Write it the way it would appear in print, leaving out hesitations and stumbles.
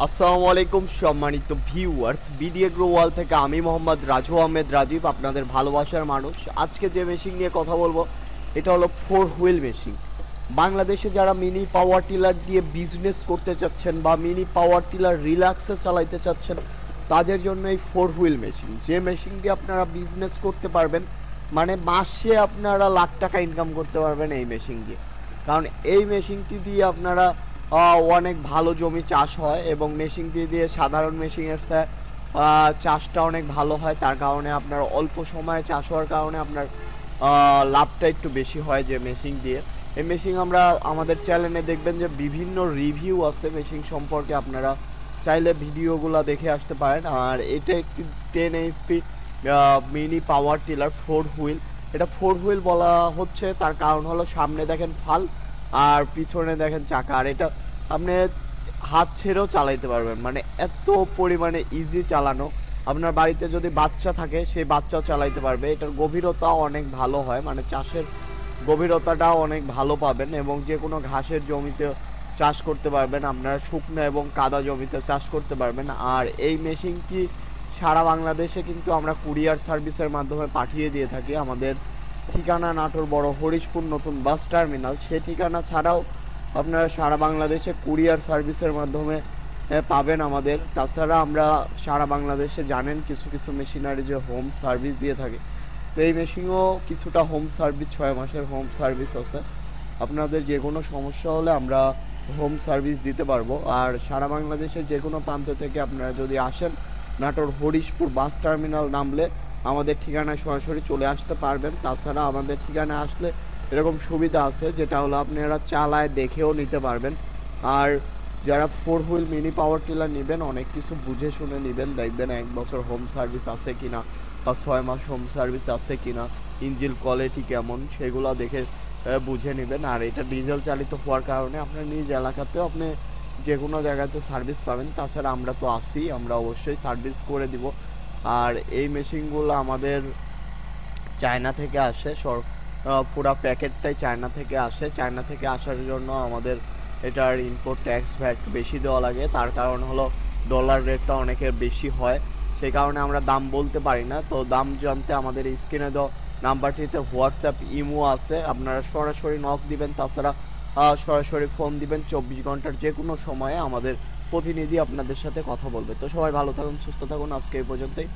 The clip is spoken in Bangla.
আসসালামু আলাইকুম সম্মানিত ভিউয়ার্স, বিডি এগ্রো ওয়ার্ল্ড থেকে আমি মোহাম্মদ রাজু আহমেদ রাজীব, আপনাদের ভালোবাসার মানুষ। আজকে যে মেশিন নিয়ে কথা বলবো এটা হলো 4 হুইল মেশিন। বাংলাদেশে যারা মিনি পাওয়ার টিলার দিয়ে বিজনেস করতে চাচ্ছেন বা মিনি পাওয়ার টিলার রিল্যাক্সে চালাইতে চাচ্ছেন তাদের জন্য এই 4 হুইল মেশিন, যে মেশিন দিয়ে আপনারা বিজনেস করতে পারবেন, মানে মাসে আপনারা লাখ টাকা ইনকাম করতে পারবেন এই মেশিন দিয়ে। কারণ এই মেশিনটি দিয়ে আপনারা অনেক ভালো জমি চাষ হয় এবং মেশিনটি দিয়ে সাধারণ মেশিনের চাষটা অনেক ভালো হয়। তার কারণে আপনার অল্প সময়ে চাষ হওয়ার কারণে আপনার লাভটা একটু বেশি হয় যে মেশিন দিয়ে। এই মেশিন আমরা আমাদের চ্যানেলে দেখবেন যে বিভিন্ন রিভিউ আছে মেশিন সম্পর্কে, আপনারা চাইলে ভিডিওগুলো দেখে আসতে পারেন। আর এটা একটি 10 HP mini power tiller 4 wheel. এটা 4 হুইল বলা হচ্ছে তার কারণ হলো সামনে দেখেন ফাল আর পিছনে দেখেন চাকা, আর এটা আপনি হাত ছেড়েও চালাইতে পারবেন, মানে এত পরিমাণে ইজি চালানো। আপনার বাড়িতে যদি বাচ্চা থাকে সেই বাচ্চাও চালাইতে পারবে। এটার গভীরতা অনেক ভালো হয়, মানে চাষের গভীরতাটাও অনেক ভালো পাবেন এবং যে কোনো ঘাসের জমিতে চাষ করতে পারবেন, আপনারা শুকনো এবং কাদা জমিতে চাষ করতে পারবেন। আর এই মেশিনটি সারা বাংলাদেশে কিন্তু আমরা কুরিয়ার সার্ভিসের মাধ্যমে পাঠিয়ে দিয়ে থাকি। আমাদের ঠিকানা নাটোর বড় হরিশপুর নতুন বাস টার্মিনাল। সেই ঠিকানা ছাড়াও আপনারা সারা বাংলাদেশে কুরিয়ার সার্ভিসের মাধ্যমে পাবেন আমাদের। তাছাড়া আমরা সারা বাংলাদেশে জানেন কিছু কিছু মেশিনারি যে হোম সার্ভিস দিয়ে থাকে, তো এই মেশিনও কিছুটা হোম সার্ভিস, 6 মাসের হোম সার্ভিস আছে। আপনাদের যে কোনো সমস্যা হলে আমরা হোম সার্ভিস দিতে পারবো। আর সারা বাংলাদেশের যে কোনো প্রান্ত থেকে আপনারা যদি আসেন, নাটোর হরিশপুর বাস টার্মিনাল নামলে আমাদের ঠিকানায় সরাসরি চলে আসতে পারবেন। তাছাড়া আমাদের ঠিকানায় আসলে এরকম সুবিধা আছে, যেটা হলো আপনারা চালায় দেখেও নিতে পারবেন। আর যারা 4 হুইল মিনি পাওয়ার টিলার নেবেন অনেক কিছু বুঝে শুনে নেবেন, দেখবেন 1 বছর হোম সার্ভিস আছে কিনা বা 6 মাস হোম সার্ভিস আছে কিনা, ইঞ্জিন কোয়ালিটি কেমন সেগুলো দেখে বুঝে নেবেন। আর এটা ডিজেল চালিত হওয়ার কারণে আপনার নিজ এলাকাতেও আপনি যে কোনো জায়গাতে সার্ভিস পাবেন। তাছাড়া আমরা তো আসি, আমরা অবশ্যই সার্ভিস করে দিব। আর এই মেশিনগুলো আমাদের চায়না থেকে আসে, পুরা প্যাকেটটাই চায়না থেকে আসে। চায়না থেকে আসার জন্য আমাদের এটার ইম্পোর্ট ট্যাক্স ভ্যাট বেশি দেওয়া লাগে, তার কারণ হলো ডলার রেটটা অনেকের বেশি হয়, সেই কারণে আমরা দাম বলতে পারি না। তো দাম জানতে আমাদের স্ক্রিনে দেওয়া নাম্বারটিতে হোয়াটসঅ্যাপ ইমো আছে, আপনারা সরাসরি নক দিবেন। তাছাড়া সরাসরি ফোন দিবেন, 24 ঘন্টার যে কোনো সময়ে আমাদের প্রতিনিধি আপনাদের সাথে কথা বলবে। তো সবাই ভালো থাকুন, সুস্থ থাকুন, আজকে এই পর্যন্তই।